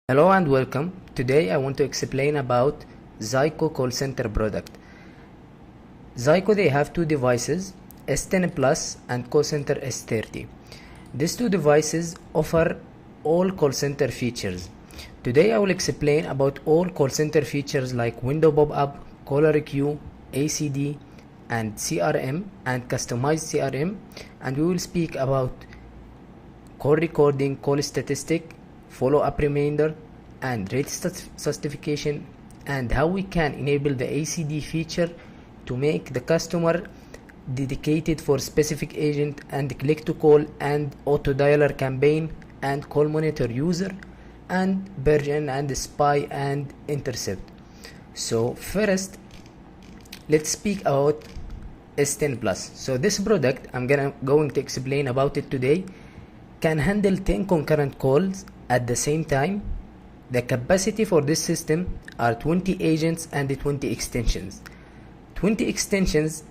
Hello and welcome. Today I want to explain about ZYCOO CooCenter product. ZYCOO, they have two devices, S10 Plus and CooCenter S30. These two devices offer all call center features. Today I will explain about all call center features like window pop-up, caller queue, ACD and CRM and customized CRM, and we will speak about call recording, call statistic, follow-up reminder and rate certification, and how we can enable the ACD feature to make the customer dedicated for specific agent and click to call and auto dialer campaign and call monitor user and version and spy and intercept. So first let's speak about S10 Plus. So this product I'm going to explain about it today can handle 10 concurrent calls at the same time. The capacity for this system are 20 agents and 20 extensions. 20 extensions,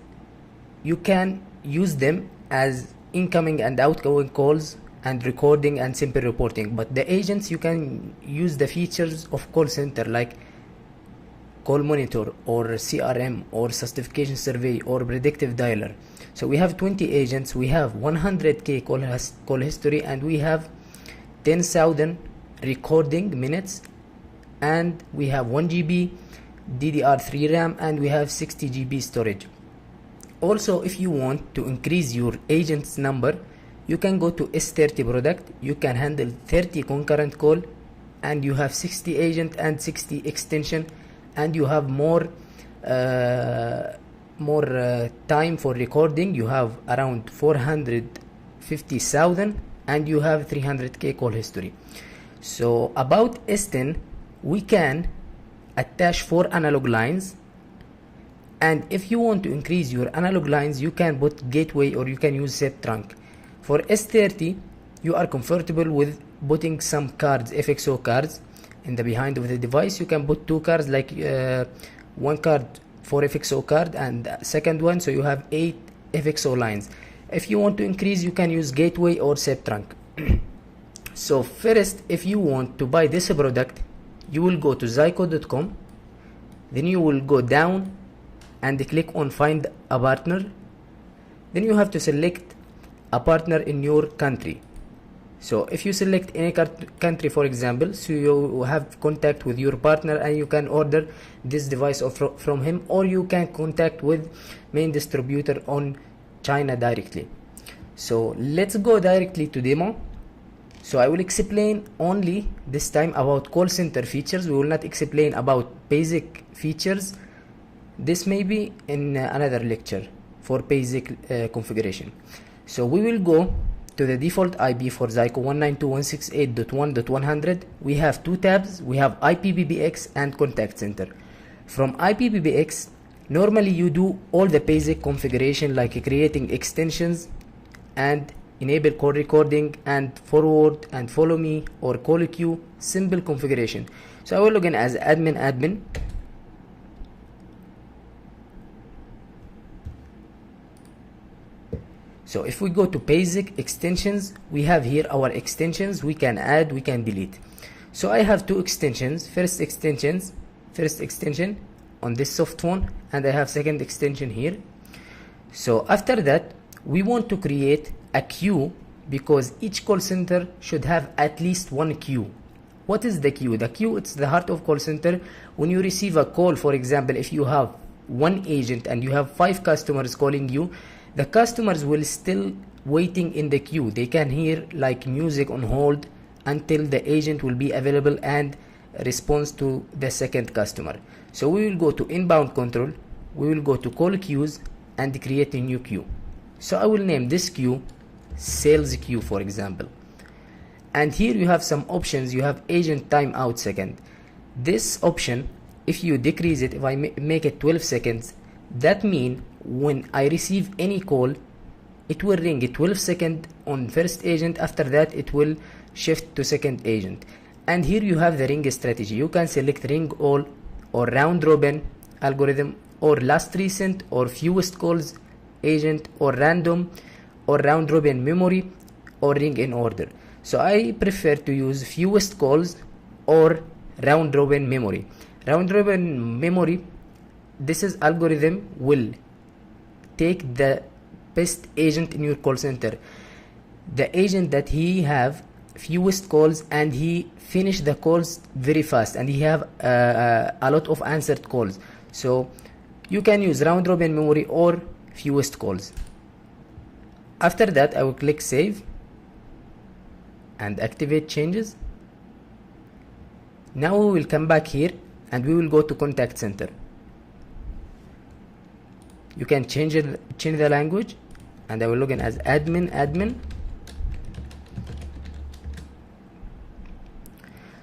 you can use them as incoming and outgoing calls and recording and simple reporting, but the agents you can use the features of call center like call monitor or CRM or certification survey or predictive dialer. So we have 20 agents, we have 100k call history, and we have 10,000 recording minutes, and we have 1 GB DDR3 RAM, and we have 60 GB storage. Also, if you want to increase your agents number, you can go to S30 product. You can handle 30 concurrent call, and you have 60 agent and 60 extension, and you have more time for recording. You have around 450,000 and you have 300k call history. So about S10, we can attach 4 analog lines, and if you want to increase your analog lines, you can put gateway or you can use SEP trunk. For S30, you are comfortable with putting some cards, FXO cards, in the behind of the device. You can put 2 cards, like one card for FXO card and second one, so you have 8 FXO lines. If you want to increase, you can use gateway or SEP trunk. So first, if you want to buy this product, you will go to ZYCOO.com, then you will go down and click on find a partner. Then you have to select a partner in your country. So if you select any country, for example, so you have contact with your partner and you can order this device from him, or you can contact with main distributor on China directly. So let's go directly to demo. So I will explain only this time about call center features. We will not explain about basic features. This may be in another lecture for basic configuration. So we will go to the default IP for ZYCOO 192.168.1.100. We have 2 tabs. We have IPPBX and contact center. From IPPBX, normally you do all the basic configuration like creating extensions and enable call recording and forward and follow me or call queue, simple configuration. So I will log in as admin. So if we go to basic extensions, we have here our extensions. We can add, we can delete. So I have 2 extensions. First extension on this soft phone, and I have second extension here. So after that, we want to create a queue, because each call center should have at least 1 queue. What is the queue? The queue, it's the heart of call center. When you receive a call, for example, if you have 1 agent and you have 5 customers calling you, the customers will still waiting in the queue. They can hear like music on hold until the agent will be available and responds to the second customer. So we will go to inbound control, we will go to call queues and create a new queue. So I will name this queue sales queue, for example. And here you have some options. You have agent timeout second. This option, if you decrease it, if I make it 12 seconds, that means when I receive any call, it will ring 12 seconds on first agent. After that, it will shift to second agent. And here you have the ring strategy. You can select ring all or round robin algorithm or last recent or fewest calls agent or random or round robin memory or ring in order. So I prefer to use fewest calls or round robin memory. Round robin memory, this is algorithm will take the best agent in your call center, the agent that he have fewest calls and he finish the calls very fast and he have a lot of answered calls. So you can use round robin memory or fewest calls. After that, I will click save and activate changes. Now we will come back here and we will go to contact center. You can change the language, and I will log in as admin.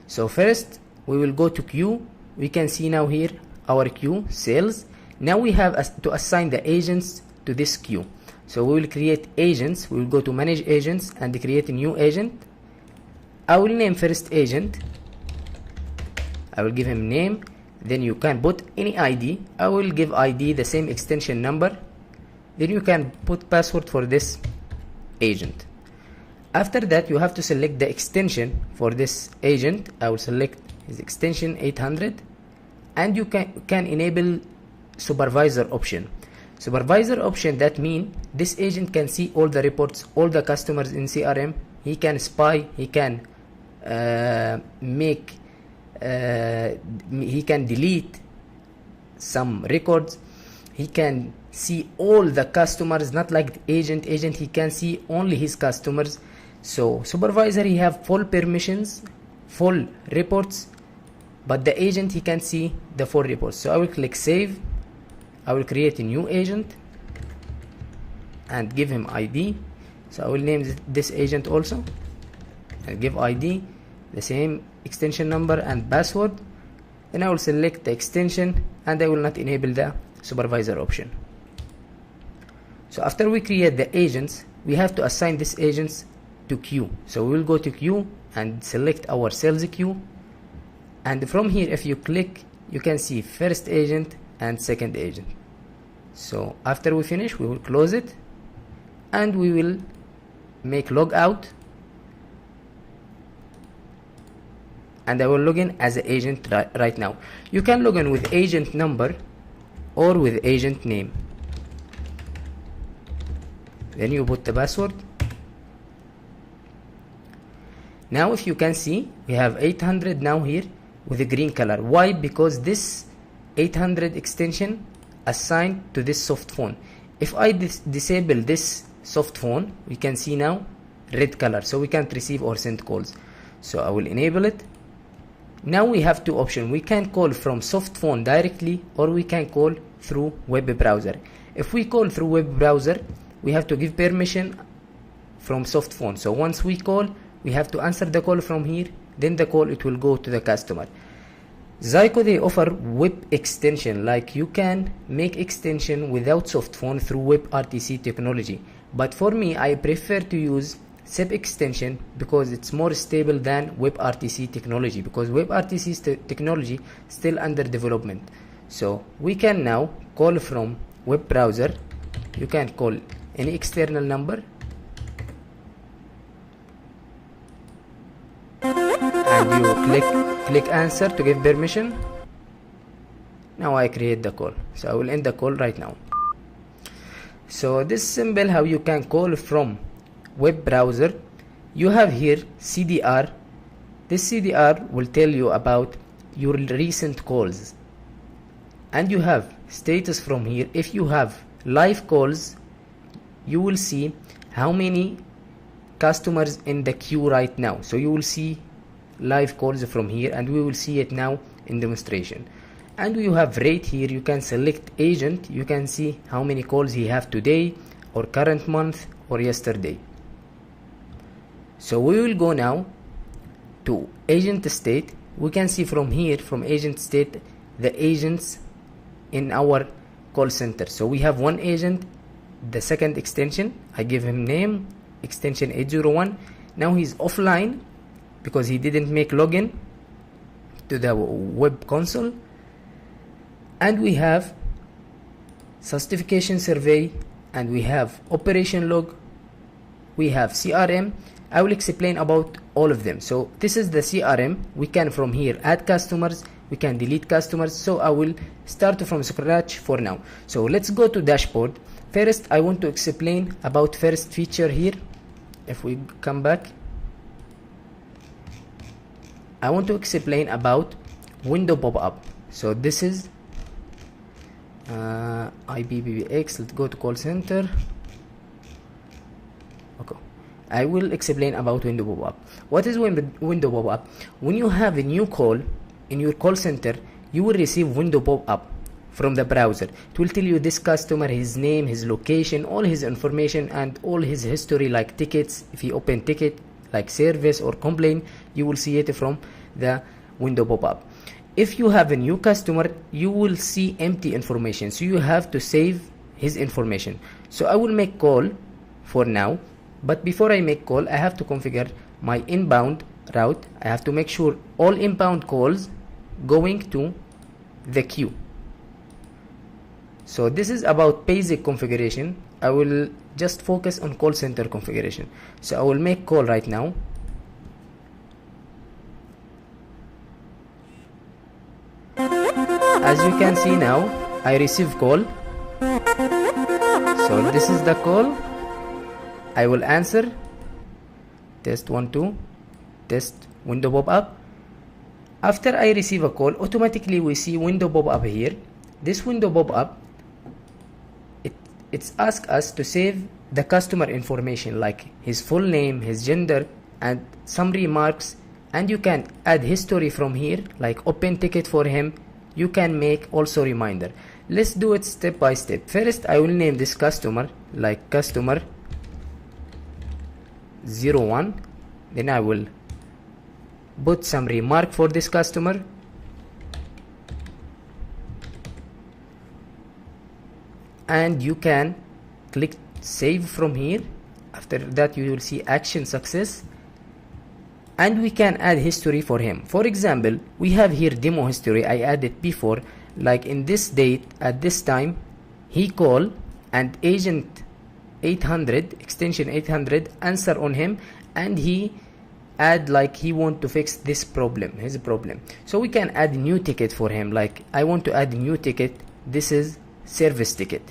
So first we will go to queue. We can see now here our queue sales. Now we have to assign the agents to this queue. So we will create agents. We will go to manage agents and create a new agent. I will name first agent. I will give him name. Then you can put any ID. I will give ID the same extension number. Then you can put password for this agent. After that, you have to select the extension for this agent. I will select his extension 800, and you can enable supervisor option. Supervisor option, that means this agent can see all the reports, all the customers in CRM. He can spy, he can he can delete some records, he can see all the customers, not like the agent he can see only his customers. So supervisor, he have full permissions, full reports, but the agent, he can see the full reports. So I will click save. I will create a new agent and give him ID. So I will name this agent also and give ID, the same extension number and password. Then I will select the extension and I will not enable the supervisor option. So after we create the agents, we have to assign these agents to queue. So we will go to queue and select our sales queue, and from here if you click, you can see first agent and second agent. So after we finish, we will close it and we will make log out, and I will log in as an agent right now. You can log in with agent number or with agent name. Then you put the password. Now if you can see, we have 800 now here with a green color. Why? Because this 800 extension assigned to this soft phone. If I disable this soft phone, we can see now red color, so we can't receive or send calls. So I will enable it. Now we have two options. We can call from soft phone directly, or we can call through web browser. If we call through web browser, we have to give permission from soft phone. So once we call, we have to answer the call from here, then the call, it will go to the customer. ZYCOO, they offer web extension, like you can make extension without soft phone through WebRTC technology. But for me, I prefer to use SEP extension because it's more stable than WebRTC technology, because WebRTC technology still under development. So we can now call from web browser. You can call any external number and you click answer to give permission. Now I create the call, so I will end the call right now. So this is simple how you can call from web browser. You have here CDR. This CDR will tell you about your recent calls, and you have status from here. If you have live calls, you will see how many customers in the queue right now. So you will see live calls from here, and we will see it now in demonstration. And you have rate here. You can select agent. You can see how many calls he have today, or current month, or yesterday. So we will go now to agent state. We can see from here, from agent state, the agents in our call center. So we have one agent, the second extension, I give him name, extension 801. Now he's offline because he didn't make login to the web console. And we have certification survey, and we have operation log, we have CRM. I will explain about all of them. So this is the CRM. We can from here add customers, we can delete customers. So I will start from scratch for now. So let's go to dashboard. First I want to explain about first feature here. If we come back, I want to explain about window pop-up. So this is IPPBX. Let's go to call center. Okay, I will explain about window pop-up. What is window pop-up? When you have a new call in your call center, you will receive window pop-up from the browser. It will tell you this customer, his name, his location, all his information, and all his history, like tickets. If you open ticket like service or complaint, you will see it from the window pop-up. If you have a new customer, you will see empty information, so you have to save his information. So I will make call for now, but before I make call, I have to configure my inbound route. I have to make sure all inbound calls going to the queue. So this is about basic configuration. I will just focus on call center configuration. So I will make call right now. As you can see now, I receive call. So this is the call. I will answer. Test 1 2. Test window pop-up. After I receive a call, automatically we see window pop-up here. This window pop-up, it's ask us to save the customer information, like his full name, his gender, and some remarks. And you can add history from here, like open ticket for him. You can make also reminder. Let's do it step by step. First I will name this customer like customer 01. Then I will put some remark for this customer. And you can click save from here. After that you will see action success, and we can add history for him. For example, we have here demo history. I added before, like in this date at this time he called and agent 800 extension 800 answer on him, and he add like he want to fix this problem, his problem. So we can add new ticket for him, like I want to add new ticket. This is service ticket.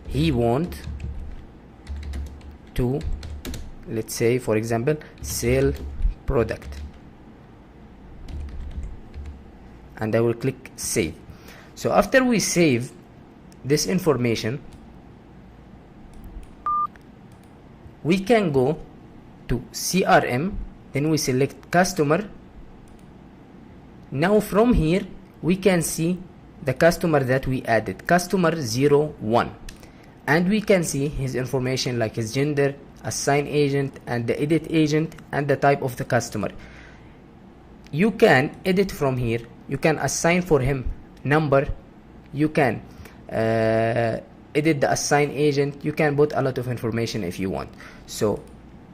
He want to, let's say for example, sell product, and I will click save. So after we save this information, we can go to CRM, then we select customer. Now from here we can see the customer that we added, customer 01, and we can see his information like his gender, assign agent, and the edit agent, and the type of the customer. You can edit from here. You can assign for him number. You can edit the assign agent. You can put a lot of information if you want. So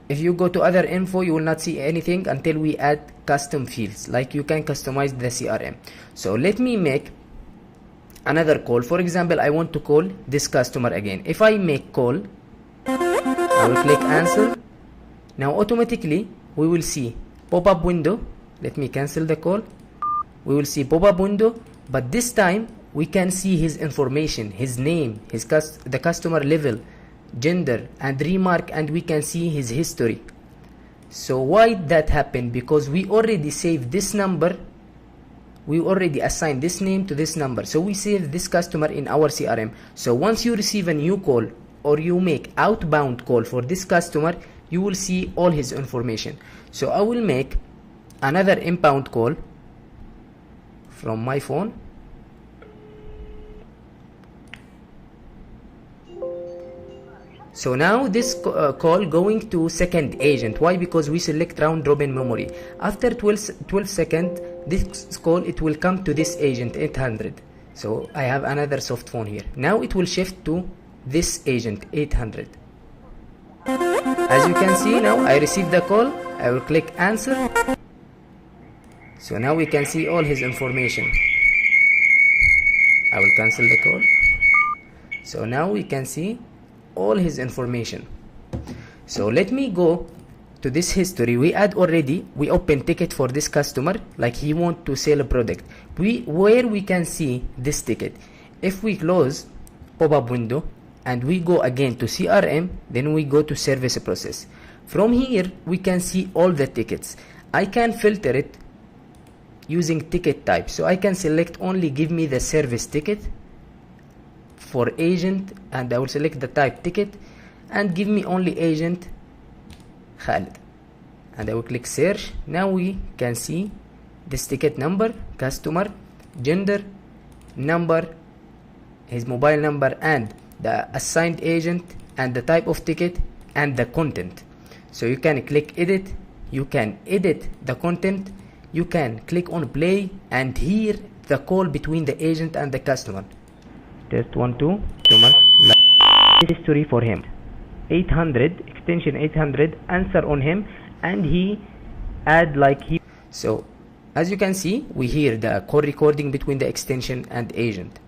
if you go to other info, you will not see anything until we add custom fields, like you can customize the CRM. So let me make another call. For example, I want to call this customer again. If I make call, I will click answer. Now automatically we will see pop-up window. Let me cancel the call. We will see pop-up window, but this time we can see his information, his name, the customer level, gender, and remark, and we can see his history. So why that happened? Because we already saved this number. We already assigned this name to this number. So we save this customer in our CRM. So once you receive a new call or you make outbound call for this customer, you will see all his information. So I will make another inbound call from my phone. So now this call going to second agent. Why? Because we select round robin memory. After 12 seconds, this call, it will come to this agent 800. So I have another soft phone here. Now it will shift to this agent 800. As you can see now, I received the call. I will click answer. So now we can see all his information. I will cancel the call. So now we can see all his information. So let me go to this history, we open ticket for this customer, like he want to sell a product. Where we can see this ticket. If we close pop-up window and we go again to CRM, then we go to service process. From here we can see all the tickets. I can filter it using ticket type, so I can select only give me the service ticket for agent, and I will select the type ticket and give me only agent Khalid, and I will click search. Now we can see this ticket number, customer, gender, number, his mobile number, and the assigned agent, and the type of ticket, and the content. So you can click edit, you can edit the content, you can click on play and hear the call between the agent and the customer. Test 1 2 history for him, 800 extension 800, answer on him, and he add like he. So as you can see, we hear the call recording between the extension and agent.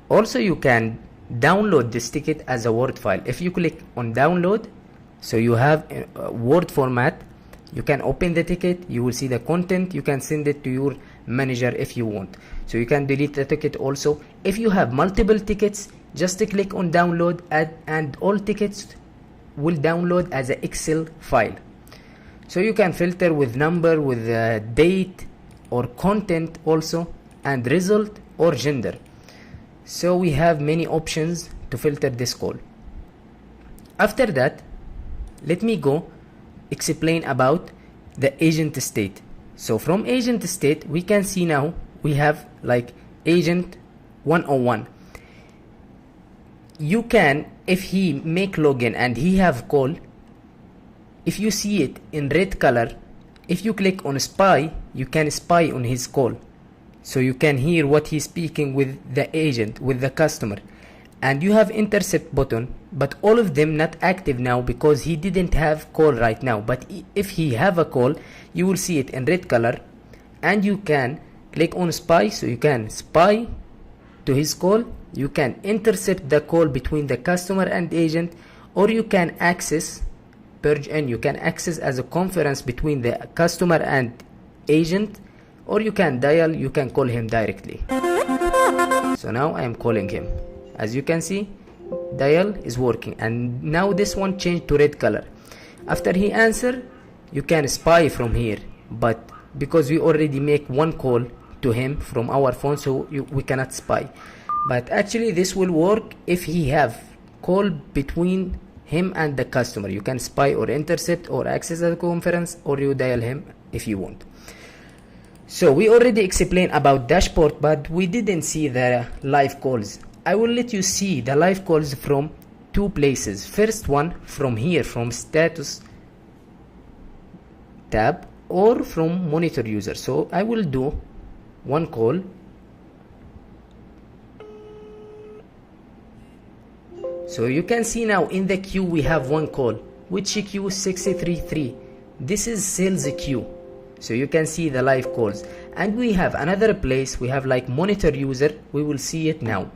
Also you can download this ticket as a Word file. If you click on download, so you have a Word format, you can open the ticket, you will see the content, you can send it to your manager if you want. So you can delete the ticket also. If you have multiple tickets, just click on download, and all tickets will download as an Excel file. So you can filter with number, with date or content also, and result or gender. So we have many options to filter this call. After that, let me go explain about the agent state. So from agent state, we can see now we have like agent 101. You can, if he make login and he have call, if you see it in red color, if you click on spy, you can spy on his call. So you can hear what he's speaking with the agent, with the customer. And you have intercept button, but all of them not active now because he didn't have call right now. But if he have a call, you will see it in red color, and you can click on spy, so you can spy to his call. You can intercept the call between the customer and agent, or you can access purge, and you can access as a conference between the customer and agent, or you can dial, you can call him directly. So now I am calling him. As you can see, dial is working, and now this one changed to red color. After he answer, you can spy from here, but because we already make one call to him from our phone, so we cannot spy. But actually this will work if he have call between him and the customer. You can spy or intercept or access a conference, or you dial him if you want. So we already explained about dashboard, but we didn't see the live calls. I will let you see the live calls from two places. First one from here, from status tab, or from monitor user. So I will do one call. So you can see now in the queue we have one call, which queue 633. This is sales queue. So you can see the live calls, and we have another place, we have like monitor user. We will see it now.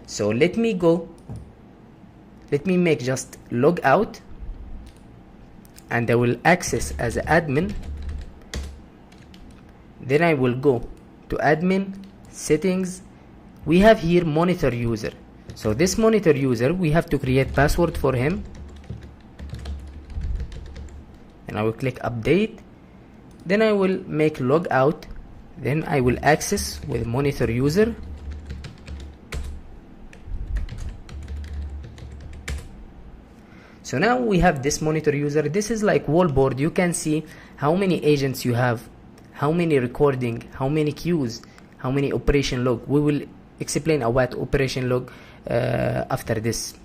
So let me make just log out, and I will access as an admin. Then I will go to admin settings. We have here monitor user. So this monitor user, we have to create password for him, and I will click update. Then I will make log out. Then I will access with monitor user. So now we have this monitor user. This is like wallboard. You can see how many agents you have, how many recording, how many queues, how many operation log. We will explain about operation log after this.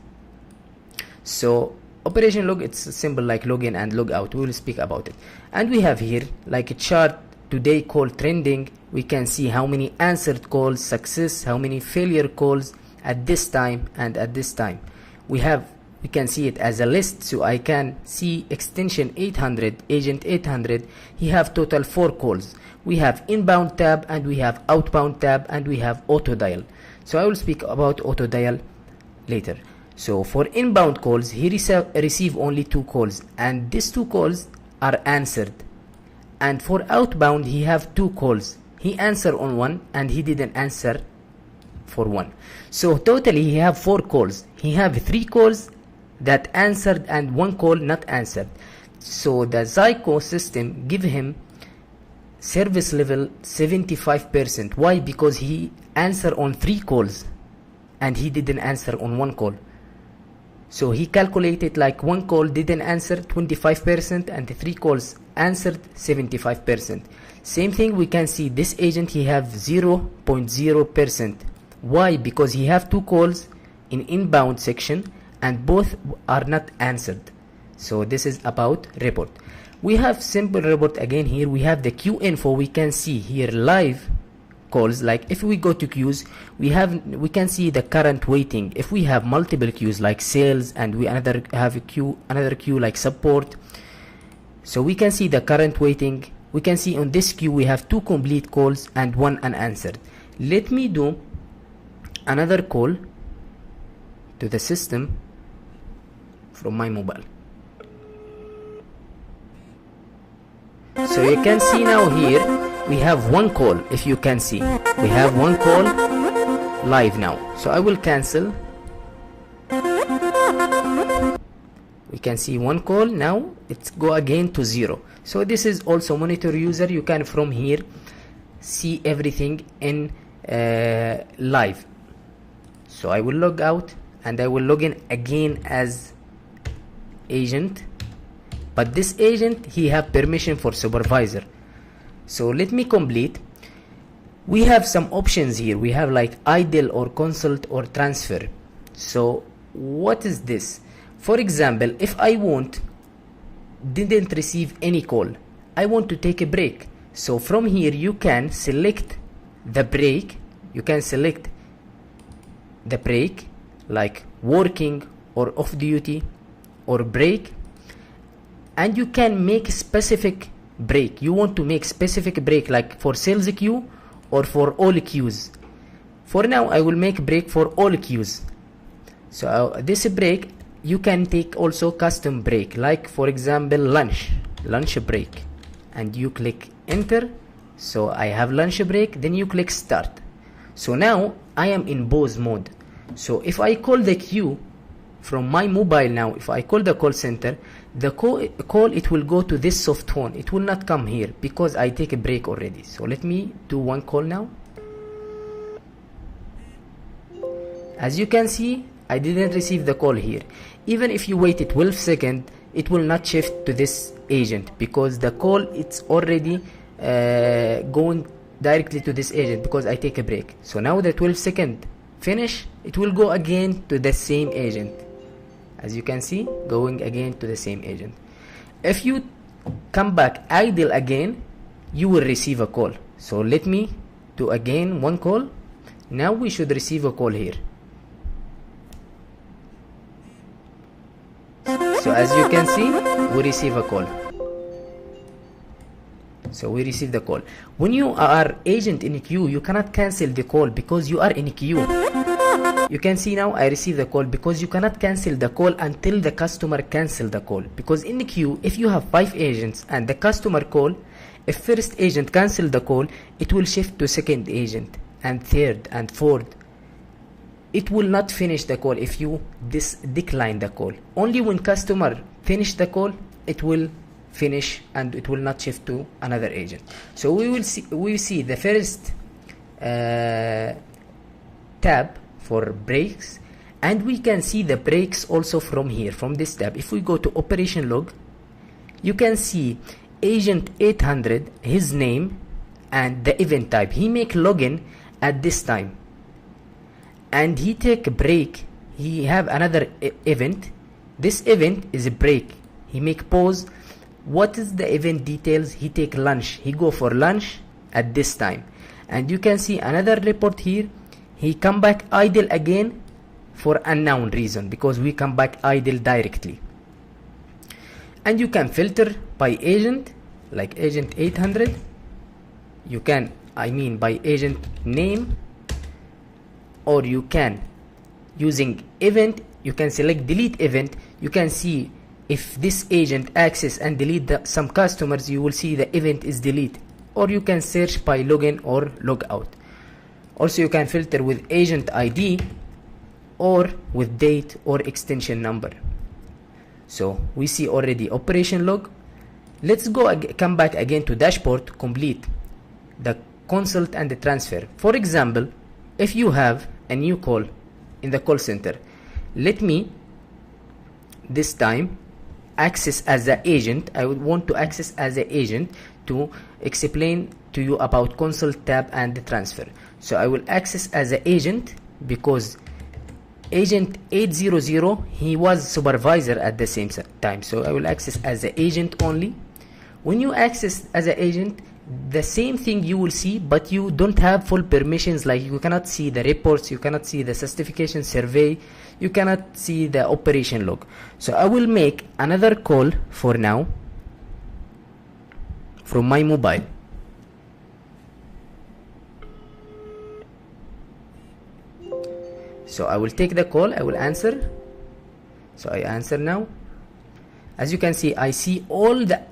So operation log, it's simple like login and log out. We will speak about it. And we have here like a chart, today call trending. We can see how many answered calls, success, how many failure calls at this time and at this time. We can see it as a list, so I can see extension 800, agent 800. He have total 4 calls. We have inbound tab, and we have outbound tab, and we have auto dial. So I will speak about auto dial later. So for inbound calls, he receive only 2 calls, and these 2 calls are answered, and for outbound he have 2 calls. He answered on one and he didn't answer for one. So totally he have 4 calls. He have 3 calls that answered and 1 call not answered. So the ZYCOO system give him service level 75%. Why? Because he answered on 3 calls and he didn't answer on 1 call. So he calculated like 1 call didn't answer 25% and the 3 calls answered 75%. Same thing we can see this agent he have 0.0%. Why? Because he have 2 calls in inbound section and both are not answered. So this is about report. We have simple report again. Here we have the queue info. We can see here live calls. Like if we go to queues, we can see the current waiting. If we have multiple queues like sales and we have another queue like support, so we can see the current waiting. We can see on this queue we have 2 complete calls and 1 unanswered. Let me do another call to the system from my mobile. So you can see now here we have 1 call. If you can see, we have 1 call live now. So I will cancel. We can see 1 call now. It's go again to 0. So this is also monitor user. You can from here see everything in live. So I will log out and I will log in again as agent, but this agent he have permission for supervisor. So let me complete. We have some options here. We have like idle or consult or transfer. So what is this? For example, if I didn't receive any call, I want to take a break. So from here you can select the break. You can select the break like working or off duty or break, and you can make specific break. You want to make specific break like for sales queue or for all queues. For now I will make break for all queues. So this break you can take also custom break, like for example lunch break, and you click enter. So I have lunch break, then you click start. So now I am in pause mode. So if I call the queue from my mobile now, if I call the call center, the call it will go to this soft phone. It will not come here because I take a break already. So let me do 1 call now. As you can see, I didn't receive the call here. Even if you wait 12 seconds, it will not shift to this agent because the call it's already going directly to this agent because I take a break. So now the 12 second finish, it will go again to the same agent. As you can see, going again to the same agent. If you come back idle again, you will receive a call. So let me do again 1 call. Now we should receive a call here. So as you can see, we receive a call. So we receive the call. When you are agent in a queue, you cannot cancel the call because you are in a queue. You can see now I receive the call because you cannot cancel the call until the customer cancel the call. Because in the queue, if you have 5 agents and the customer call, if first agent cancel the call, it will shift to second agent and third and fourth. It will not finish the call if you decline the call. Only when customer finish the call, it will finish and it will not shift to another agent. So we see the first tab for breaks, and we can see the breaks also from here, from this tab. If we go to operation log, you can see agent 800, his name and the event type. He make login at this time and he take a break. He have another event. This event is a break. He make pause. What is the event details? He take lunch. He go for lunch at this time. And you can see another report here. He come back idle again for unknown reason because we come back idle directly. And you can filter by agent, like agent 800. You can, by agent name, or you can using event. You can select delete event. You can see if this agent access and delete some customers, you will see the event is delete, or you can search by login or logout. Also you can filter with agent ID or with date or extension number. So we see already operation log. Let's come back again to dashboard, complete the consult and the transfer. For example, if you have a new call in the call center, let me this time access as an agent. I would want to access as an agent to explain to you about consult tab and the transfer. So I will access as an agent because agent 800 he was supervisor at the same time, so I will access as an agent only. When you access as an agent, the same thing you will see, but you don't have full permissions, like you cannot see the reports, you cannot see the certification survey, you cannot see the operation log. So I will make another call for now from my mobile. So I will take the call, I will answer. So I answer now. As you can see, I see all the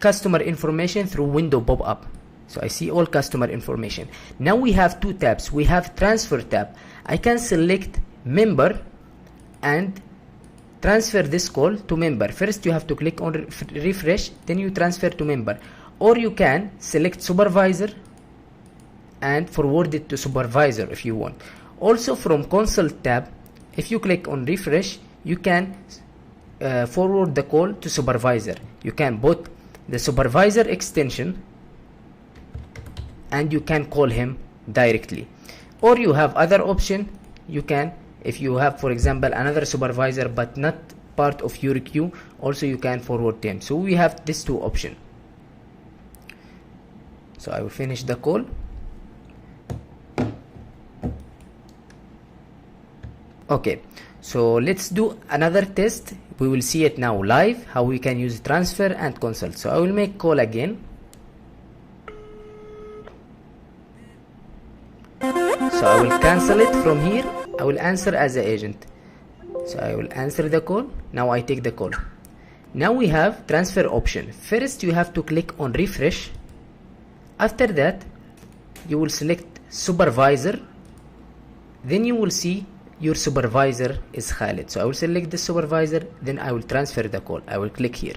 customer information through window pop-up. So I see all customer information. Now we have two tabs. We have transfer tab. I can select member and transfer this call to member. First you have to click on refresh, then you transfer to member. Or you can select supervisor and forward it to supervisor if you want. Also from consult tab, if you click on refresh, you can forward the call to supervisor. You can put the supervisor extension and you can call him directly. Or you have other option, you can, if you have for example another supervisor but not part of your queue, also you can forward them. So we have these two options. So I will finish the call. Okay, so let's do another test. We will see it now live, how we can use transfer and consult. So I will make call again. So I will cancel it from here. I will answer as an agent. So I will answer the call. Now I take the call. Now we have transfer option. First you have to click on refresh. After that you will select supervisor. Then you will see your supervisor is Khalid. So I will select the supervisor, then I will transfer the call. I will click here.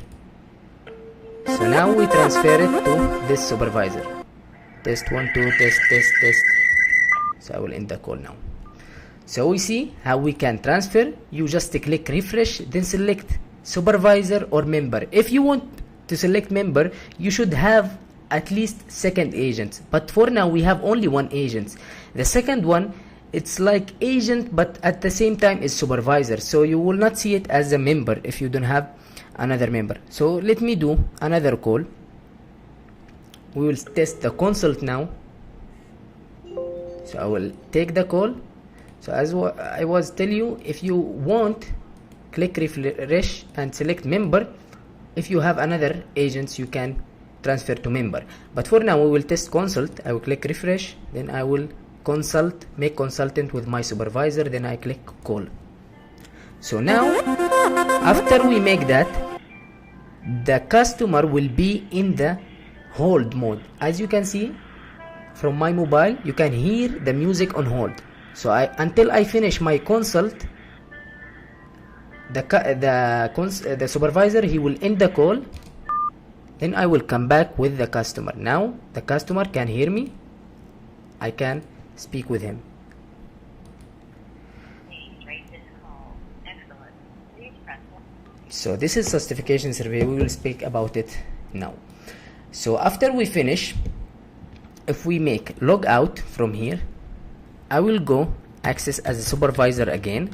So now we transfer it to this supervisor. Test 1 2 test. So I will end the call now. So we see how we can transfer. You just click refresh, then select supervisor or member. If you want to select member, you should have at least second agent, but for now we have only one agent. The second one, it's like agent but at the same time is supervisor, so you will not see it as a member if you don't have another member. So let me do another call. We will test the consult now. So I will take the call. So as I was tell you, if you want, click refresh and select member. If you have another agents, you can transfer to member, but for now we will test consult. I will click refresh, then I will consult, make consultant with my supervisor, then I click call. So now after we make that, the customer will be in the hold mode. As you can see from my mobile, you can hear the music on hold. So until I finish my consult, the supervisor, he will end the call, then I will come back with the customer. Now the customer can hear me, I can speak with him. So this is certification survey, we will speak about it now. So after we finish, if we make log out from here, I will go access as a supervisor again.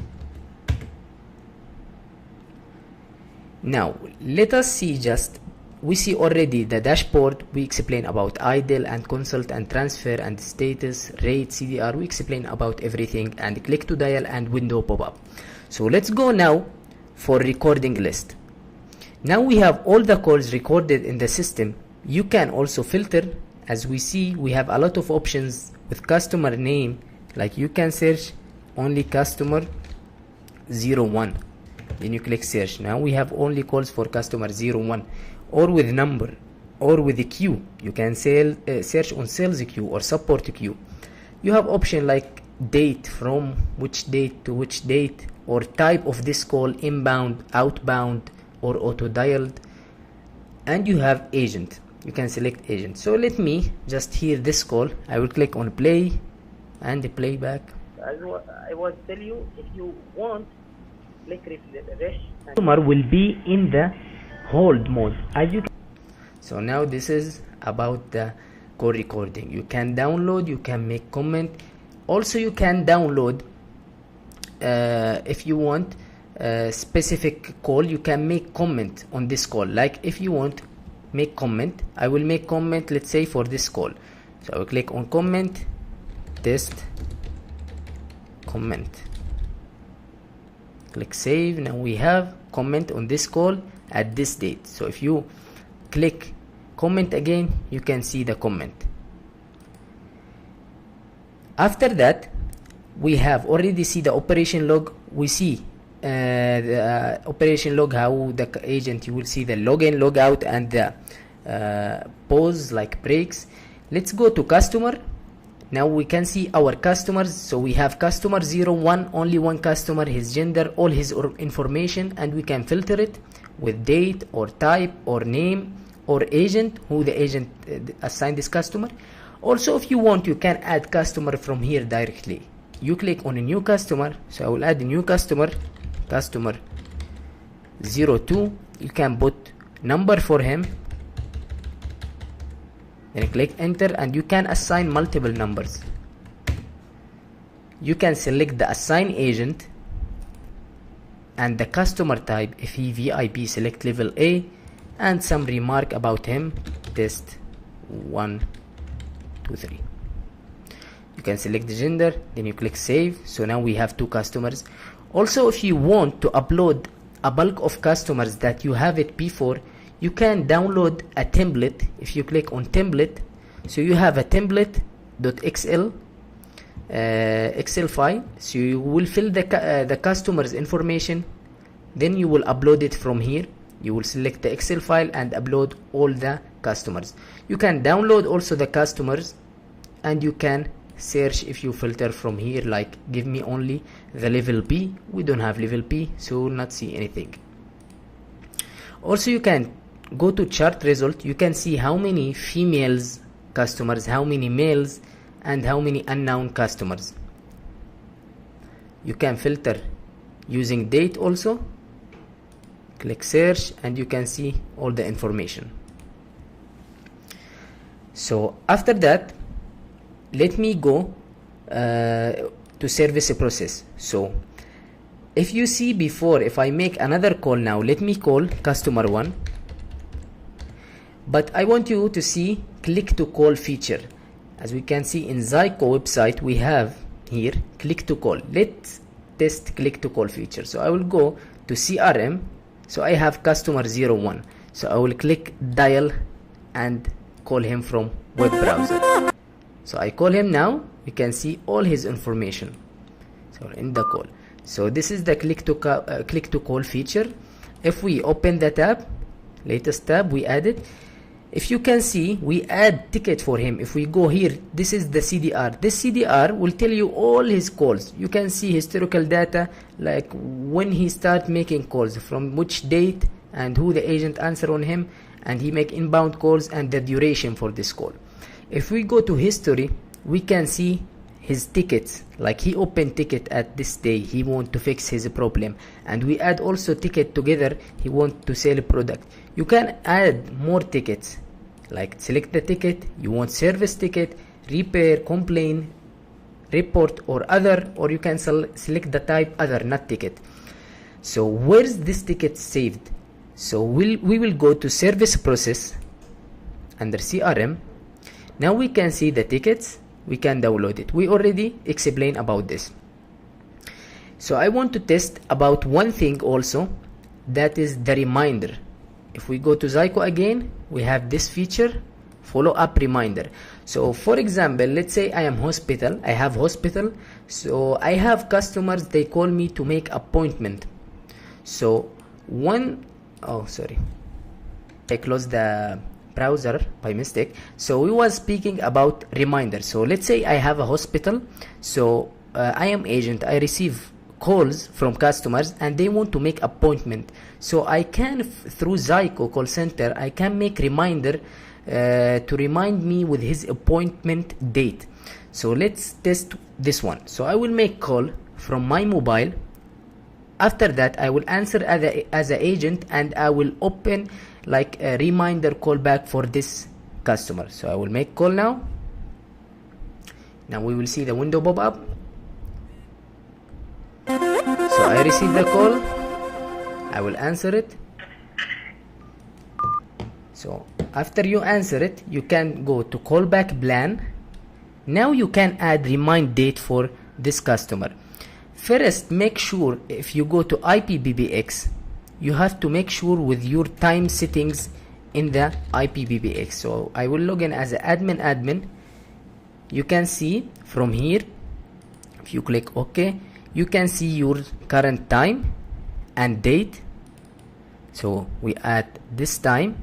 Now let us see, just we see already the dashboard. We explain about idle and consult and transfer and status, rate, CDR. We explain about everything, and click to dial and window pop-up. So let's go now for recording list. Now we have all the calls recorded in the system. You can also filter. As we see, we have a lot of options with customer name, like you can search only customer 01. then you click search. Now we have only calls for customer 01 or with number or with a queue. You can search on sales queue or support queue. You have option like date, from which date to which date, or type of this call, inbound, outbound, or auto dialed. And you have agent. You can select agent. So let me just hear this call. I will click on play and play back. I was tell you, if you want, click refresh. Customer will be in the hold mode as you can. So now this is about the call recording. You can download, you can make comment. Also you can download if you want a specific call, you can make comment on this call. Like if you want make comment, I will make comment, let's say for this call. So I will click on comment, test, comment, click save. Now we have comment on this call at this date. So if you click comment again, you can see the comment. After that, we have already see the operation log. We see the operation log, how the agent, you will see the login, log out, and the pause like breaks. Let's go to customer. Now we can see our customers. So we have customer 01, only one customer, his gender, all his information, and we can filter it with date or type or name or agent, who the agent assigned this customer. Also, if you want, you can add customer from here directly. You click on a new customer. So I will add a new customer, customer 02. You can put number for him, then click enter, and you can assign multiple numbers. You can select the assign agent and the customer type. If he VIP, select level A, and some remark about him, test 1, 2, 3. You can select the gender, then you click save. So now we have 2 customers. Also, if you want to upload a bulk of customers that you have it before, you can download a template. If you click on template, so you have a template.xl Excel file. So you will fill the customer's information, then you will upload it from here. You will select the Excel file and upload all the customers. You can download also the customers, and you can search if you filter from here, like give me only the level B. We don't have level B, so you will not see anything. Also, you can go to chart result. You can see how many females customers, how many males, and how many unknown customers. You can filter using date also. Click search, and you can see all the information. So after that, let me go to service process. So if you see before, if I make another call now, let me call customer 1, but I want you to see click to call feature. As we can see in ZYCOO website, we have here click to call. Let's test click to call feature. So I will go to CRM. So I have customer 01. So I will click dial and call him from web browser. So I call him now. You can see all his information. So in the call. So this is the click to call feature. If we open the tab, latest tab, we added. If you can see, we add ticket for him. If we go here, this is the CDR. This CDR will tell you all his calls. You can see historical data, like when he start making calls, from which date, and who the agent answer on him, and he make inbound calls, and the duration for this call. If we go to history, we can see his tickets, like he opened ticket at this day, he want to fix his problem, and we add also ticket together, he want to sell a product. You can add more tickets, like select the ticket, you want service ticket, repair, complaint, report, or other, or you can select the type other, not ticket. So where's this ticket saved? So we will go to service process under CRM. Now we can see the tickets, we can download it. We already explained about this. So I want to test about one thing also, that is the reminder. If we go to ZYCOO again, we have this feature, follow up reminder. So for example, let's say I am hospital, I have hospital, so I have customers, they call me to make appointment. So I closed the browser by mistake. So we was speaking about reminders. So let's say I have a hospital. So I am agent. I receive calls from customers and they want to make appointment. So I can through ZYCOO call center, I can make reminder to remind me with his appointment date. So let's test this one. So I will make call from my mobile. After that, I will answer as an agent and I will open like a reminder callback for this customer. So I will make call now. Now we will see the window pop up. So I receive the call. I will answer it. So after you answer it, you can go to callback plan. Now you can add remind date for this customer. First, make sure if you go to IPBBX, you have to make sure with your time settings in the IPBBX. So I will log in as an admin. You can see from here, if you click OK, you can see your current time and date. So we add this time,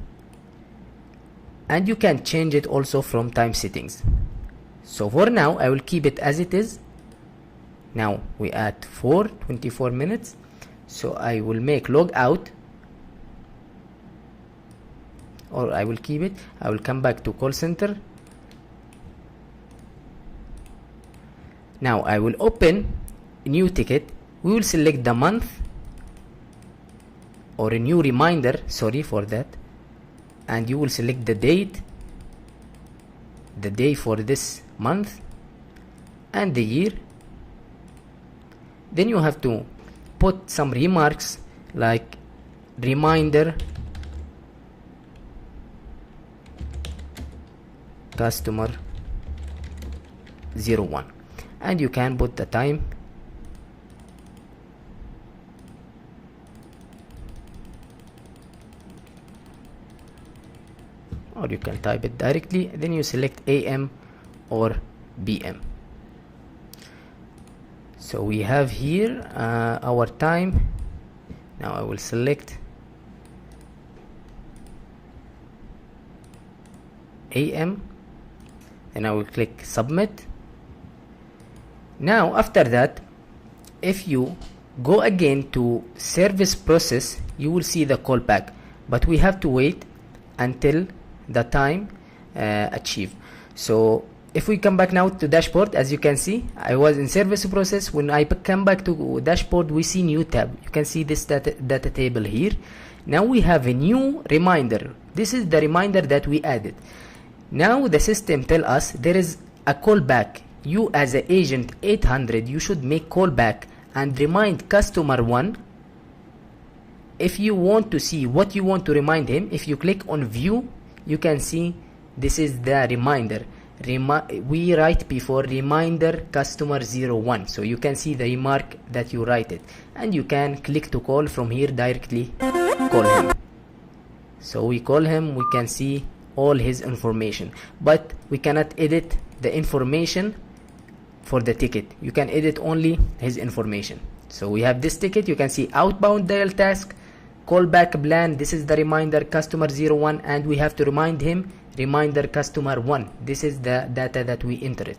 and you can change it also from time settings. So for now, I will keep it as it is. Now we add 24 minutes. So I will make log out, or I will keep it. I will come back to call center. Now I will open a new ticket. We will select the month or a new reminder, sorry for that, and you will select the date, the day for this month and the year. Then you have to put some remarks like reminder customer 01, and you can put the time. Or you can type it directly. Then you select AM or BM. So we have here our time. Now I will select AM and I will click submit. Now after that, if you go again to service process, you will see the callback, but we have to wait until the time achieved. So if we come back now to dashboard, as you can see, I was in service process. When I come back to dashboard, we see new tab. You can see this data table here. Now we have a new reminder. This is the reminder that we added. Now the system tell us there is a callback. You as an agent 800, you should make callback and remind customer 1. If you want to see what you want to remind him, if you click on view, you can see this is the reminder. We write before reminder customer 01, so you can see the remark that you write it, and you can click to call from here directly. Call him. So we call him, we can see all his information, but we cannot edit the information for the ticket. You can edit only his information. So we have this ticket. You can see outbound dial task, callback plan. This is the reminder customer 01, and we have to remind him reminder customer 1. This is the data that we entered.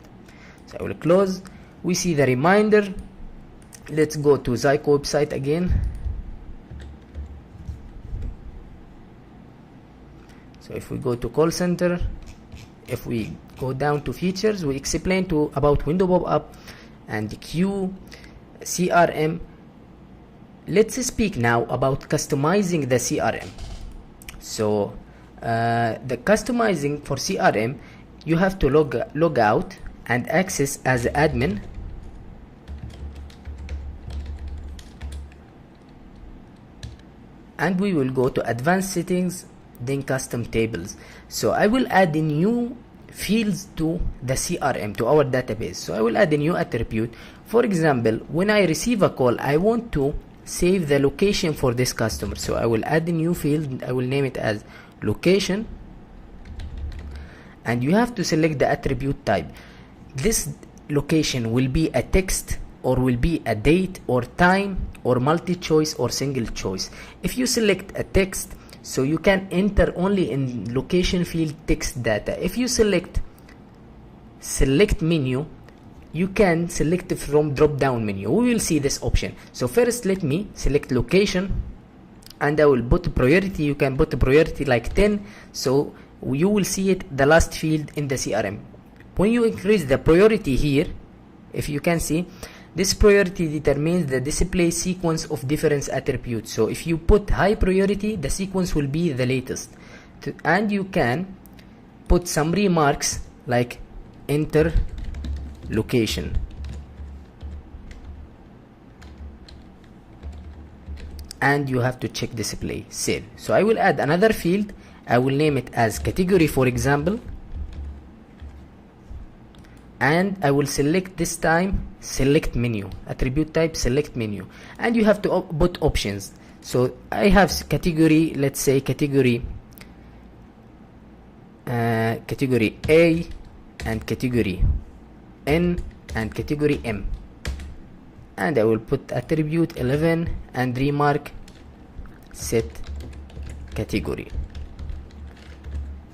So I will close. We see the reminder. Let's go to ZYCOO website again. So if we go to call center, if we go down to features, we explain about window pop-up and queue, CRM. Let's speak now about customizing the CRM. So the customizing for CRM, you have to log out and access as admin. And we will go to advanced settings, then custom tables. So I will add a new fields to the CRM, to our database. So I will add a new attribute. For example, when I receive a call, I want to save the location for this customer. So I will add a new field. I will name it as location, and you have to select the attribute type. This location will be a text or will be a date or time or multi-choice or single choice. If you select a text, so you can enter only in location field text data. If you select menu, you can select from drop down menu. We will see this option. So first let me select location, and I will put priority. You can put priority like 10, so you will see it the last field in the CRM. When you increase the priority here, if you can see, this priority determines the display sequence of different attributes. So if you put high priority, the sequence will be the latest. And you can put some remarks like enter location. And you have to check display, save. So I will add another field. I will name it as category, for example, and I will select this time select menu, attribute type select menu, and you have to put options. So I have category, let's say category category A and category N and category M, and I will put attribute 11 and remark set category,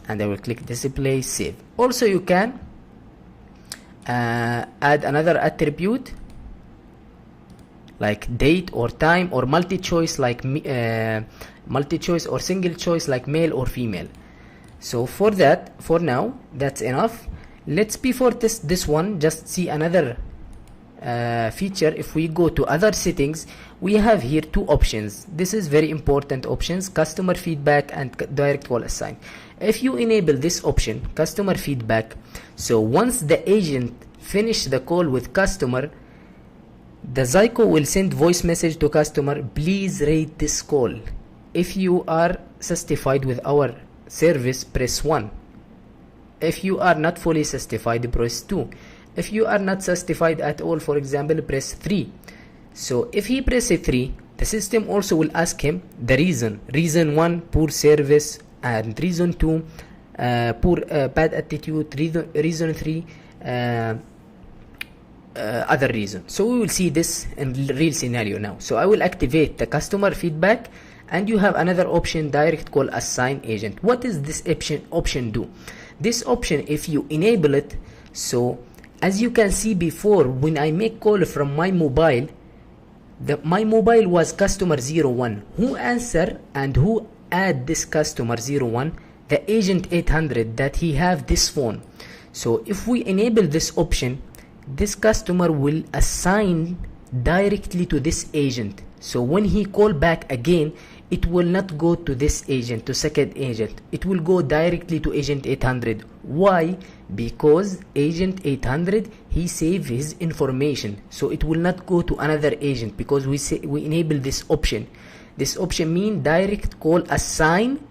and I will click display, save. Also you can add another attribute like date or time or multi-choice like multi-choice or single choice like male or female. So for now that's enough. Let's before this one just see another feature. If we go to other settings, we have here two options. This is very important options: customer feedback and direct call assign. If you enable this option, customer feedback, so once the agent finish the call with customer, the ZYCOO will send voice message to customer: please rate this call. If you are satisfied with our service, press 1. If you are not fully satisfied, press 2. If you are not satisfied at all, for example, press 3. So if he presses 3, the system also will ask him the reason. Reason 1, poor service, and reason 2, poor bad attitude, reason 3, other reason. So we will see this in real scenario now. So I will activate the customer feedback, and you have another option, direct call assign agent. What does this option do? This option, if you enable it, so as you can see before, when I make call from my mobile, my mobile was customer 01. Who answer and who add this customer 01? The agent 800 that he have this phone. So if we enable this option, this customer will assign directly to this agent. So when he call back again, it will not go to this agent, to second agent. It will go directly to agent 800. Why? Because agent 800, he save his information, so it will not go to another agent, because we enable this option. This option mean direct call assign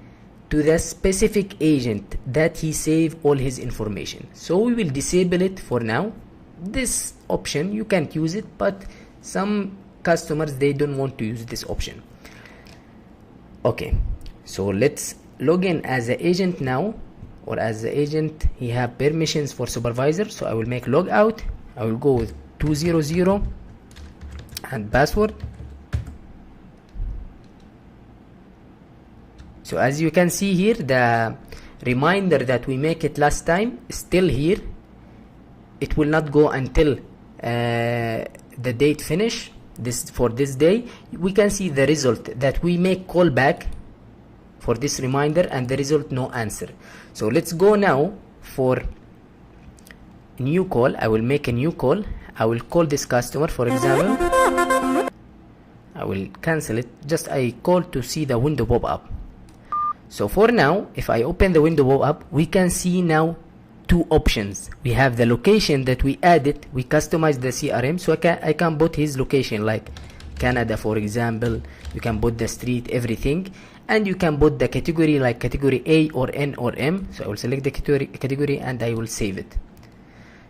to the specific agent that he save all his information. So we will disable it for now. This option you can't use it, but some customers, they don't want to use this option. Okay, so let's log in as an agent now, or as the agent he have permissions for supervisor. So I will make logout. I will go with 200 and password. So as you can see here, the reminder that we make it last time is still here. It will not go until the date finish. This for this day, we can see the result that we make call back for this reminder, and the result no answer. So let's go now for new call. I will make a new call. I will call this customer, for example. I will cancel it. Just I call to see the window pop up. So for now, if I open the window pop up, we can see now two options. We have the location that we added. We customized the CRM, so I can put his location like Canada, for example. You can put the street, everything, and you can put the category like category A or N or M. So I will select the category and I will save it.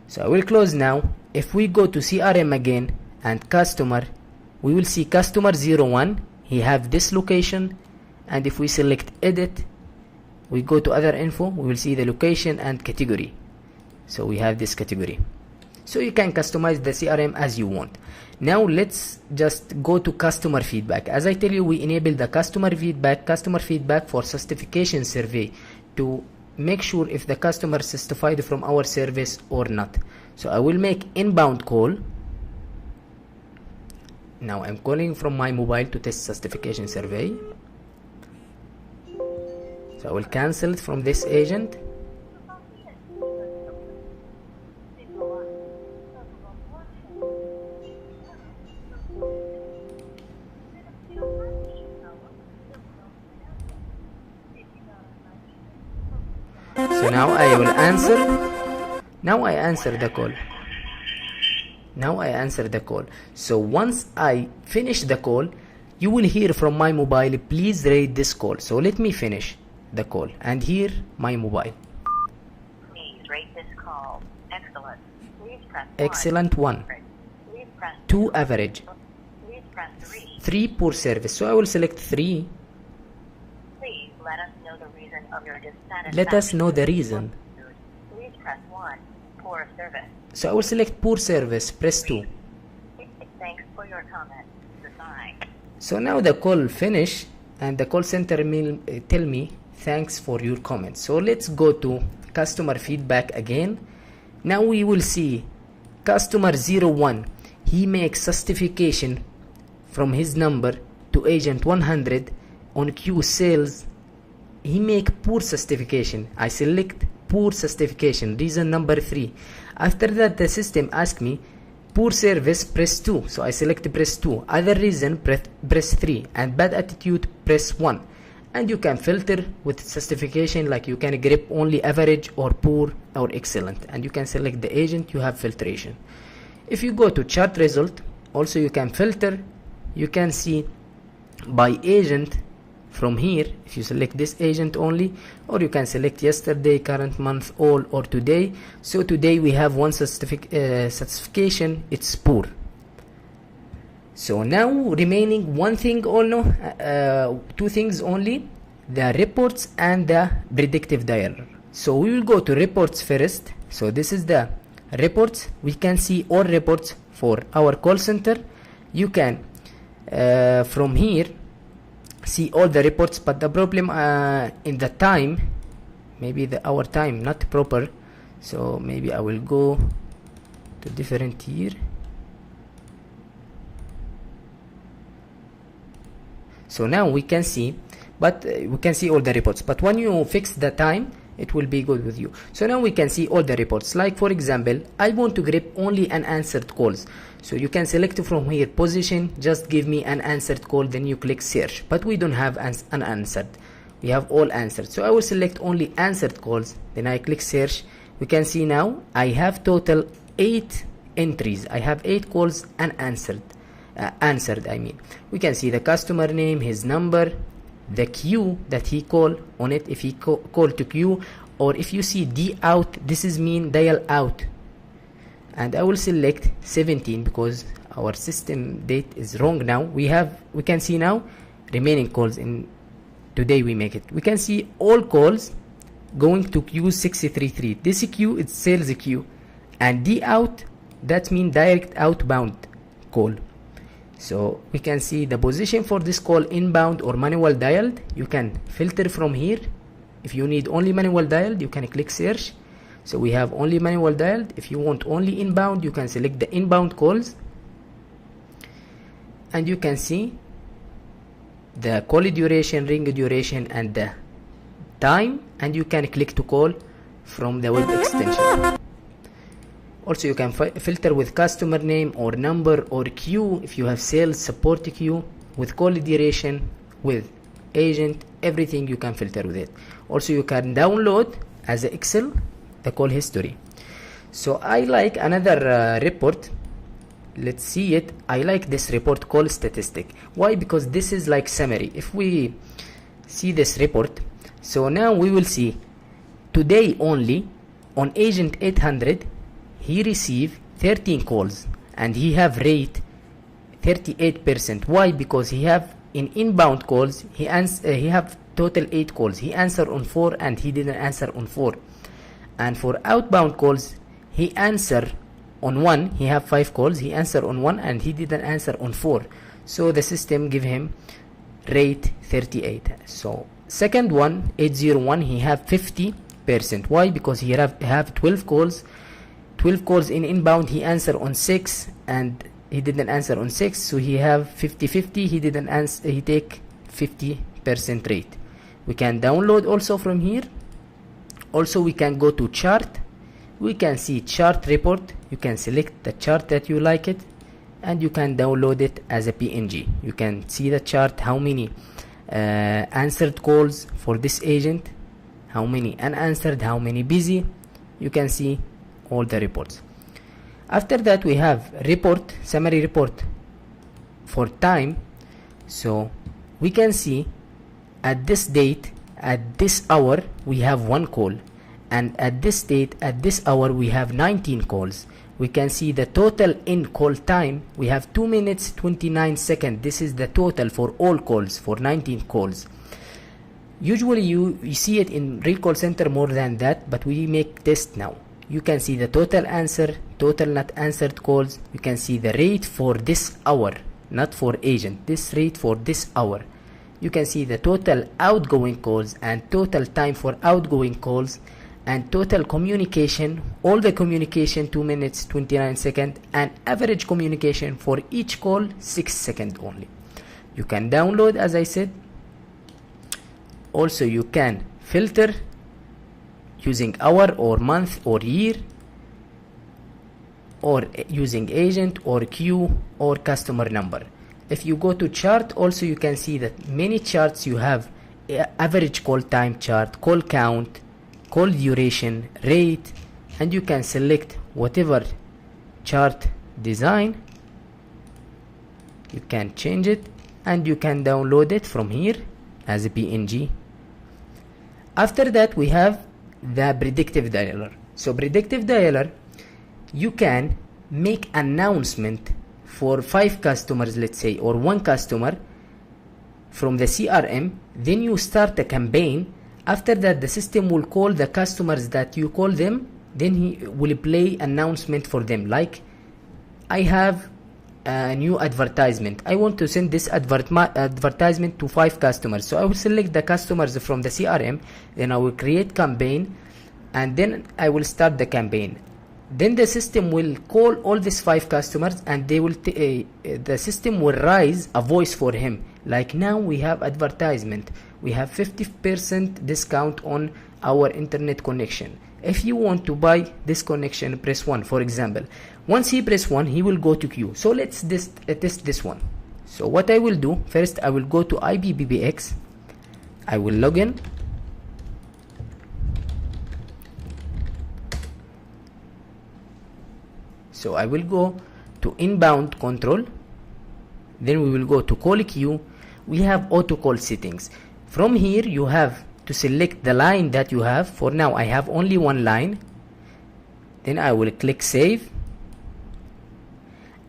So I will close now. If we go to CRM again and customer, we will see customer 01. He have this location, and if we select edit, we go to other info, we will see the location and category. So we have this category. So you can customize the CRM as you want. Now let's just go to customer feedback. As I tell you, we enable the customer feedback for certification survey to make sure if the customer is satisfied from our service or not. So I will make inbound call. Now I'm calling from my mobile to test certification survey. So I will cancel it from this agent. So now I will answer. Now I answer the call. So once I finish the call, you will hear from my mobile, please rate this call. So let me finish the call and hear my mobile. Please rate this call. Excellent. Please press Excellent 1. Please press 2 average. Please press 3. 3 poor service. So I will select 3. Please let us know the reason of your dissatisfaction. Let us know the reason. Please press 1. Poor service. So I will select poor service. Press 2. Thanks for your comment. Goodbye. So now the call finish and the call center tell me thanks for your comment. So let's go to customer feedback again. Now we will see customer 01. He makes certification from his number to agent 100 on Q sales. He make poor certification. I select poor certification, reason number 3. After that the system ask me poor service, press 2. So I select press 2. Other reason, press 3. And bad attitude, press 1. And you can filter with certification, like you can grip only average or poor or excellent. And you can select the agent, you have filtration. If you go to chart result, also you can filter. You can see by agent from here, if you select this agent only, or you can select yesterday, current month, all, or today. So today we have one certification, it's poor. So now remaining one thing or no, 2 things only, the reports and the predictive dialer. So we will go to reports first. So this is the reports. We can see all reports for our call center. You can from here see all the reports, but the problem in the time, maybe our time not proper, so maybe I will go to different here. So now we can see, but we can see all the reports, but when you fix the time it will be good with you. So now we can see all the reports. Like for example, I want to grab only unanswered calls. So you can select from here position, just give me an answered call, then you click search. But we don't have unanswered, we have all answered. So I will select only answered calls, then I click search. We can see now I have total 8 entries. I have 8 calls unanswered. Answered, I mean. We can see the customer name, his number, the queue that he called on it, if he called to queue, or if you see D out, this is mean dial out. And I will select 17 because our system date is wrong now. We can see now remaining calls in today we make it. We can see all calls going to queue 633. This queue is sales queue, and D out, that means direct outbound call. So we can see the position for this call, inbound or manual dialed. You can filter from here. If you need only manual dialed, you can click search. So we have only manual dialed. If you want only inbound, you can select the inbound calls. And you can see the call duration, ring duration, and the time. And you can click to call from the web extension. Also you can filter with customer name or number or queue if you have sales support queue, with call duration, with agent, everything you can filter with it. Also you can download as an Excel the call history. So I like another report. Let's see it. I like this report, call statistic. Why? Because this is like summary. If we see this report, so now we will see today only on agent 800 he received 13 calls and he have rate 38%. Why? Because he have in inbound calls he have total 8 calls. He answered on 4 and he didn't answer on 4. And for outbound calls he answered on 1, he have 5 calls, he answered on 1 and he didn't answer on 4, so the system give him rate 38. So second one, 801, he have 50%. Why? Because he have 12 calls in inbound, he answer on 6 and he didn't answer on 6, so he have 50-50, he didn't answer, he take 50% rate. We can download also from here. Also we can go to chart, we can see chart report, you can select the chart that you like it and you can download it as a PNG. You can see the chart, how many answered calls for this agent, how many unanswered, how many busy. You can see all the reports. After that we have report, summary report for time. So we can see at this date, at this hour we have 1 call, and at this date, at this hour we have 19 calls. We can see the total in call time, we have 2 minutes 29 seconds. This is the total for all calls, for 19 calls. Usually you see it in real call center more than that, but we make test now. You can see the total answer, total not answered calls. You can see the rate for this hour, not for agent, this rate for this hour. You can see the total outgoing calls and total time for outgoing calls and total communication, all the communication 2 minutes 29 seconds, and average communication for each call 6 seconds only. You can download, as I said. Also you can filter using hour or month or year, or using agent or queue or customer number. If you go to chart, also you can see that many charts you have average call time chart, call count, call duration, rate, and you can select whatever chart design. You can change it and you can download it from here as a PNG. After that we have the predictive dialer. So predictive dialer, you can make announcement for 5 customers, let's say, or 1 customer from the CRM. Then you start a campaign. After that the system will call the customers that you call them, then he will play announcement for them, like I have a new advertisement, I want to send this advertisement to 5 customers. So I will select the customers from the CRM, then I will create campaign, and then I will start the campaign. Then the system will call all these 5 customers, and they will the system will raise a voice for him, like now we have advertisement, we have 50% discount on our internet connection. If you want to buy this connection, press 1, for example. Once he press 1, he will go to queue. So let's test this one. So what I will do, first I will go to IPBBX, I will log in. So I will go to inbound control, then we will go to call queue. We have auto call settings. From here you have to select the line that you have. For now I have only 1 line. Then I will click save,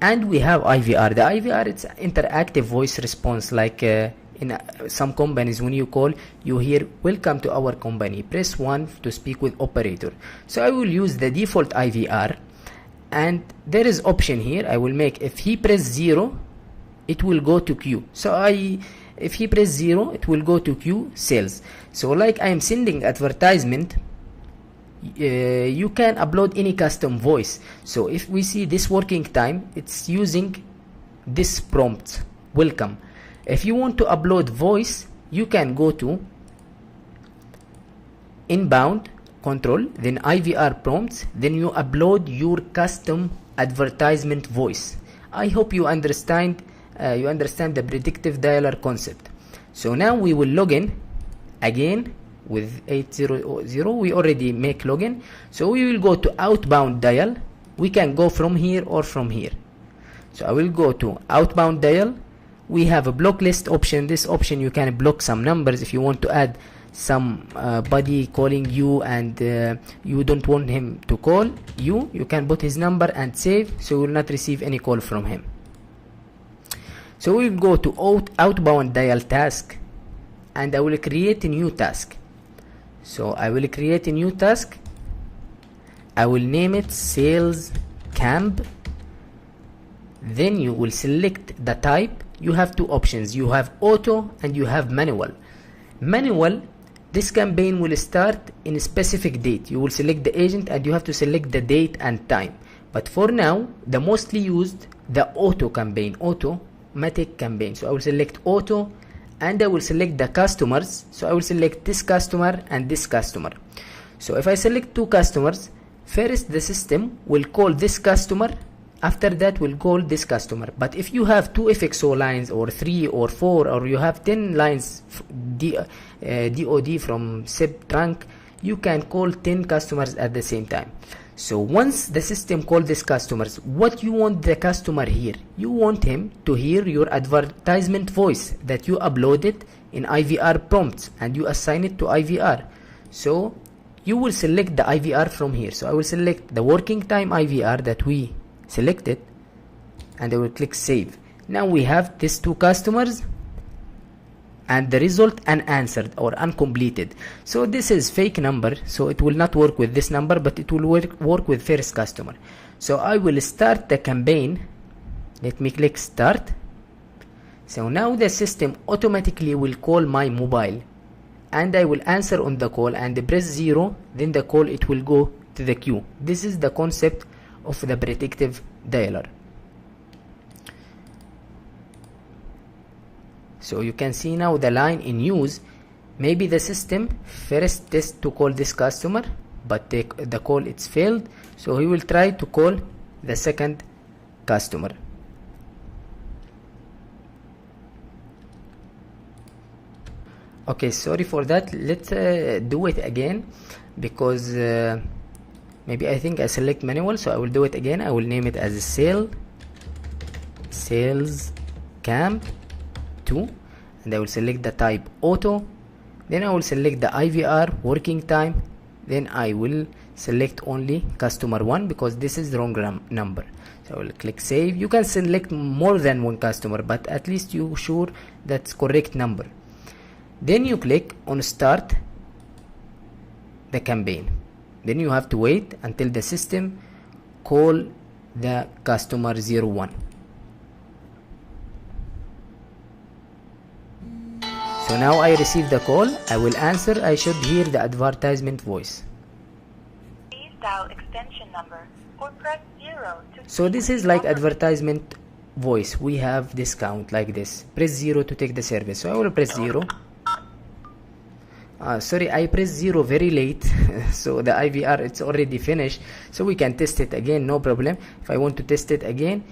and we have IVR. The IVR, it's interactive voice response, like in some companies when you call, you hear welcome to our company, press 1 to speak with operator. So I will use the default IVR, and there is option here. I will make, if he press 0 it will go to queue. So if he press 0 it will go to queue sales. So like I am sending advertisement, you can upload any custom voice. So if we see this working time, it's using this prompt, welcome. If you want to upload voice, you can go to inbound control, then IVR prompts, then you upload your custom advertisement voice. I hope you understand the predictive dialer concept. So now we will log in again with 800. We already make login, so we will go to outbound dial. We can go from here or from here. So I will go to outbound dial. We have a block list option. This option you can block some numbers if you want to add somebody calling you and you don't want him to call you. You can put his number and save, so you will not receive any call from him. So we will go to outbound dial task, and I will create a new task. So I will create a new task. I will name it sales camp. Then you will select the type. You have two options. You have auto and you have manual. Manual, this campaign will start in a specific date. You will select the agent and you have to select the date and time. But for now, the mostly used, the auto campaign, automatic campaign. So I will select auto and I will select the customers. So I will select this customer and this customer. So if I select two customers, first the system will call this customer, after that will call this customer. But if you have two FXO lines or 3 or 4 or you have 10 lines DOD from SIP trunk, you can call 10 customers at the same time. So once the system calls these customers, what you want the customer here? You want him to hear your advertisement voice that you uploaded in IVR prompts and you assign it to IVR. So you will select the IVR from here. So I will select the working time IVR that we selected and I will click save. Now we have these two customers and the result unanswered or uncompleted. So this is fake number, so it will not work with this number, but it will work with first customer. So I will start the campaign. Let me click start. So now the system automatically will call my mobile and I will answer on the call and press 0, then the call it will go to the queue. This is the concept of the predictive dialer. So you can see now the line in use. Maybe the system first test to call this customer, but the call it's failed, so he will try to call the second customer. Okay, sorry for that. Let's do it again, because maybe I think I select manual, so I will do it again. I will name it as sales camp 2 and I will select the type auto, then I will select the IVR working time, then I will select only customer 1 because this is the wrong number. So I will click save. You can select more than one customer, but at least you sure that's correct number. Then you click on start the campaign. Then you have to wait until the system call the customer 01. So now I receive the call, I will answer, I should hear the advertisement voice. Please dial extension number or press 0 to... So this is like advertisement voice. We have discount like this. Press 0 to take the service. So I will press 0. Sorry, I pressed 0 very late. So the IVR it's already finished. So we can test it again, no problem. If I want to test it again,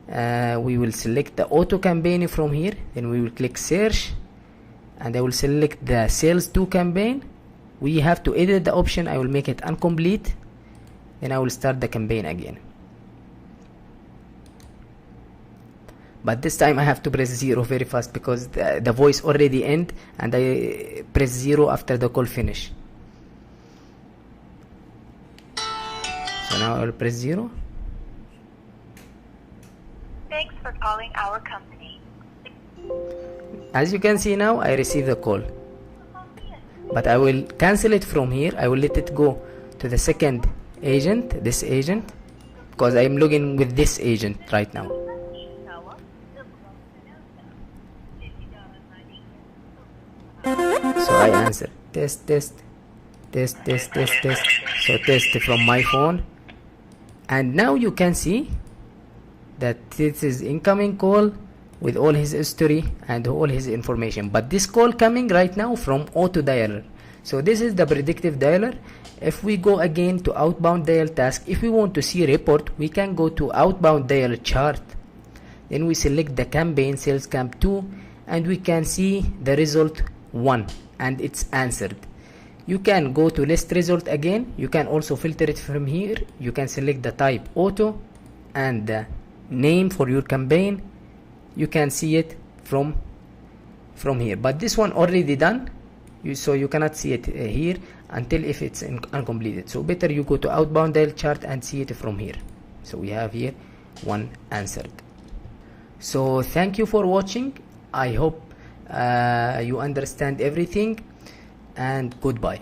we will select the auto campaign from here. Then we will click search. And I will select the sales 2 campaign. We have to edit the option. I will make it incomplete. Then I will start the campaign again. But this time I have to press 0 very fast because the voice already end and I press 0 after the call finish. So now I will press 0. Thanks for calling our company. As you can see now, I receive the call. But I will cancel it from here. I will let it go to the second agent, this agent, because I am logging with this agent right now. So I answer test. So test from my phone. And now you can see that this is incoming call with all his history and all his information, but this call coming right now from auto dialer. So this is the predictive dialer. If we go again to outbound dial task, if we want to see report, we can go to outbound dial chart, then we select the campaign sales camp 2 and we can see the result 1 and it's answered. You can go to list result again. You can also filter it from here. You can select the type auto and the name for your campaign. You can see it from here, but this one already done, so you cannot see it here until if it's uncompleted. So better you go to outbound dial chart and see it from here. So we have here 1 answered. So thank you for watching. I hope you understand everything, and goodbye.